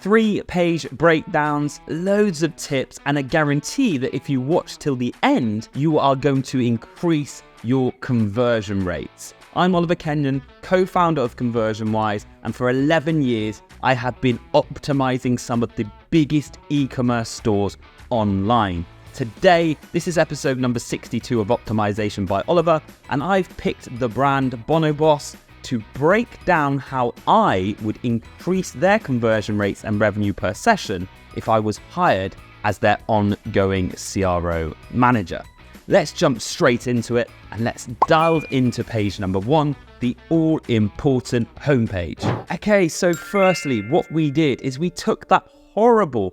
3-page breakdowns, loads of tips, and a guarantee that if you watch till the end, you are going to increase your conversion rates. I'm Oliver Kenyon, co-founder of ConversionWise, and for 11 years, I have been optimizing some of the biggest e-commerce stores online. Today, this is episode number 62 of Optimization by Oliver, and I've picked the brand Bonobos to break down how I would increase their conversion rates and revenue per session if I was hired as their ongoing CRO manager. Let's jump straight into it and let's dive into page number 1, the all-important homepage. Okay, so firstly, what we did is we took that horrible,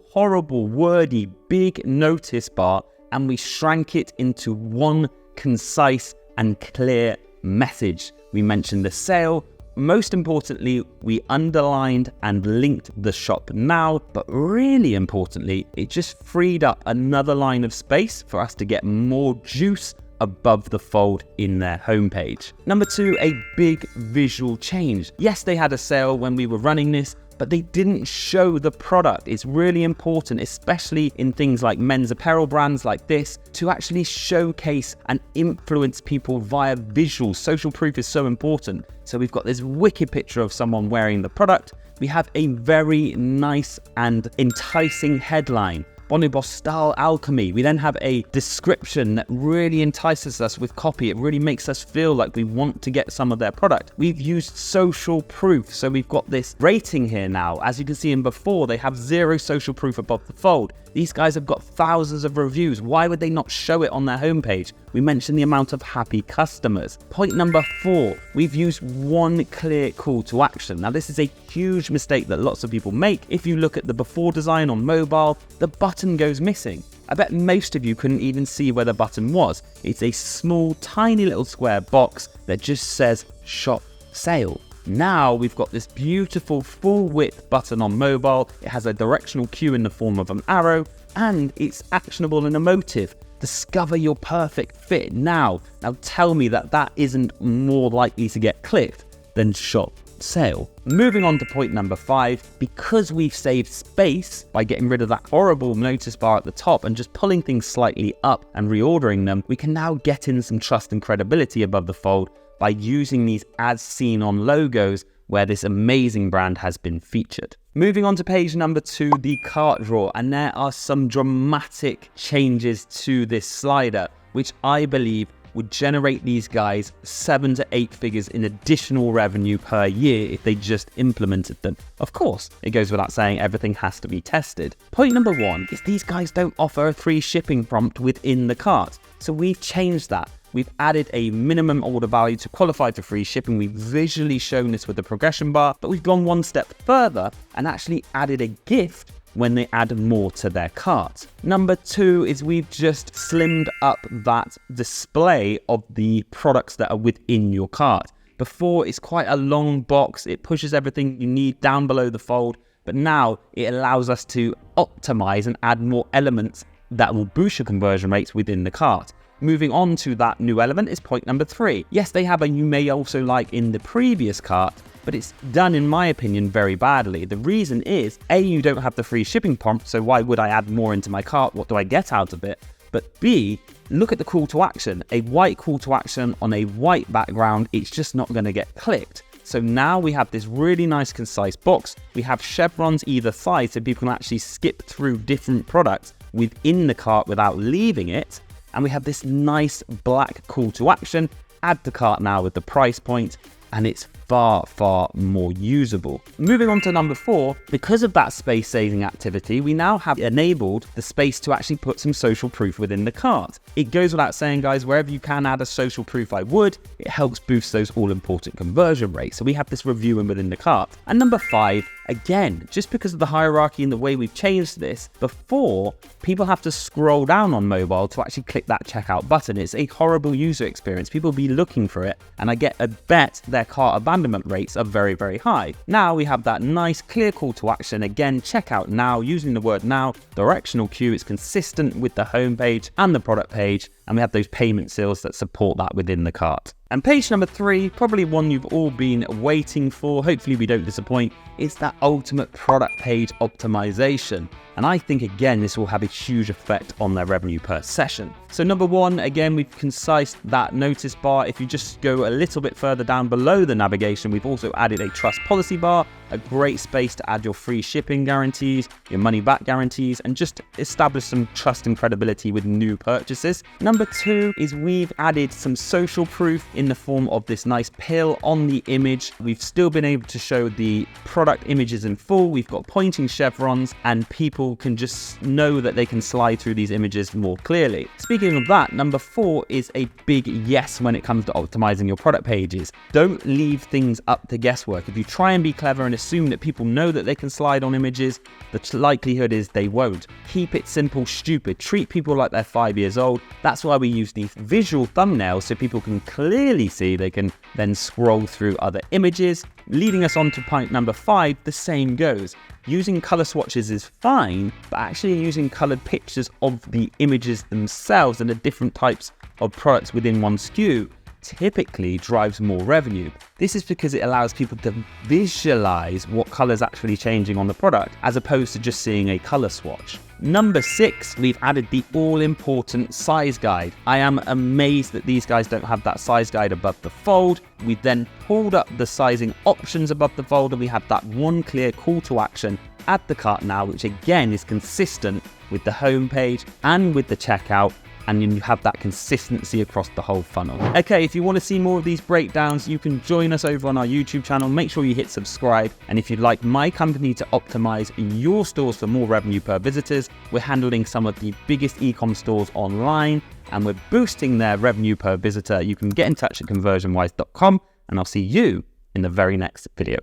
wordy, big notice bar and we shrank it into one concise and clear message. We mentioned the sale. Most importantly, we underlined and linked the shop now, but really importantly, it just freed up another line of space for us to get more juice above the fold in their homepage. Number 2, a big visual change. Yes, they had a sale when we were running this, but they didn't show the product. It's really important, especially in things like men's apparel brands like this, to actually showcase and influence people via visuals. Social proof is so important. So we've got this wicked picture of someone wearing the product. We have a very nice and enticing headline, Bonobos Style Alchemy. We then have a description that really entices us with copy. It really makes us feel like we want to get some of their product. We've used social proof. So we've got this rating here now. As you can see in before, they have 0 social proof above the fold. These guys have got thousands of reviews. Why would they not show it on their homepage? We mentioned the amount of happy customers. Point number 4, we've used one clear call to action. Now, this is a huge mistake that lots of people make. If you look at the before design on mobile, the button goes missing. I bet most of you couldn't even see where the button was. It's a small, tiny little square box that just says shop sale. Now we've got this beautiful full width button on mobile. It has a directional cue in the form of an arrow and it's actionable and emotive. Discover your perfect fit now. Now tell me that that isn't more likely to get clicked than shop sale. Moving on to point number 5, because we've saved space by getting rid of that horrible notice bar at the top and just pulling things slightly up and reordering them, we can now get in some trust and credibility above the fold by using these as seen on logos where this amazing brand has been featured. Moving on to page number 2, the cart drawer, and there are some dramatic changes to this slider, which I believe would generate these guys 7 to 8 figures in additional revenue per year if they just implemented them. Of course, it goes without saying everything has to be tested. Point number 1 is these guys don't offer a free shipping prompt within the cart. So we've changed that. We've added a minimum order value to qualify for free shipping. We've visually shown this with the progression bar, but we've gone one step further and actually added a gift when they add more to their cart. Number 2 is we've just slimmed up that display of the products that are within your cart. Before, it's quite a long box. It pushes everything you need down below the fold, but now it allows us to optimize and add more elements that will boost your conversion rates within the cart. Moving on to that new element is point number 3. Yes, they have a you may also like in the previous cart, but it's done, in my opinion, very badly. The reason is, A, you don't have the free shipping prompt, so why would I add more into my cart? What do I get out of it? But B, look at the call to action. A white call to action on a white background, it's just not going to get clicked. So now we have this really nice concise box. We have chevrons either side so people can actually skip through different products within the cart without leaving it. And we have this nice black call to action, add to cart now with the price point, and it's far more usable. Moving on to number 4, because of that space saving activity, we now have enabled the space to actually put some social proof within the cart. It goes without saying, guys, wherever you can add a social proof, I would. It helps boost those all important conversion rates. So we have this reviewing within the cart. And number 5, again, just because of the hierarchy and the way we've changed this, before people have to scroll down on mobile to actually click that checkout button. It's a horrible user experience. People be looking for it, and I bet their cart abandonment rates are very high. Now we have that nice clear call to action. Again, checkout now, using the word now, directional cue. It's consistent with the homepage and the product page, and we have those payment seals that support that within the cart. And page number 3, probably one you've all been waiting for, hopefully we don't disappoint, is that ultimate product page optimization. And I think, again, this will have a huge effect on their revenue per session. So number 1, again, we've concised that notice bar. If you just go a little bit further down below the navigation, we've also added a trust policy bar, a great space to add your free shipping guarantees, your money back guarantees, and just establish some trust and credibility with new purchases. Number 2 is we've added some social proof in the form of this nice pill on the image. We've still been able to show the product images in full. We've got pointing chevrons, and people can just know that they can slide through these images more clearly. Speaking of that, number 4 is a big yes when it comes to optimizing your product pages. Don't leave things up to guesswork. If you try and be clever and assume that people know that they can slide on images, the likelihood is they won't. Keep it simple, stupid. Treat people like they're 5 years old. That's why we use these visual thumbnails so people can clearly see. They can then scroll through other images. Leading us on to point number 5, the same goes. Using color swatches is fine, but actually using colored pictures of the images themselves and the different types of products within one SKU typically drives more revenue. This is because it allows people to visualize what color is actually changing on the product, as opposed to just seeing a color swatch. Number 6, we've added the all-important size guide. I am amazed that these guys don't have that size guide above the fold. We then pulled up the sizing options above the fold, and we have that one clear call to action, add the cart now, which again is consistent with the home page and with the checkout, and you have that consistency across the whole funnel. Okay, if you want to see more of these breakdowns, you can join us over on our YouTube channel. Make sure you hit subscribe. And if you'd like my company to optimize your stores for more revenue per visitors, we're handling some of the biggest e-com stores online, and we're boosting their revenue per visitor. You can get in touch at ConversionWise.com, and I'll see you in the very next video.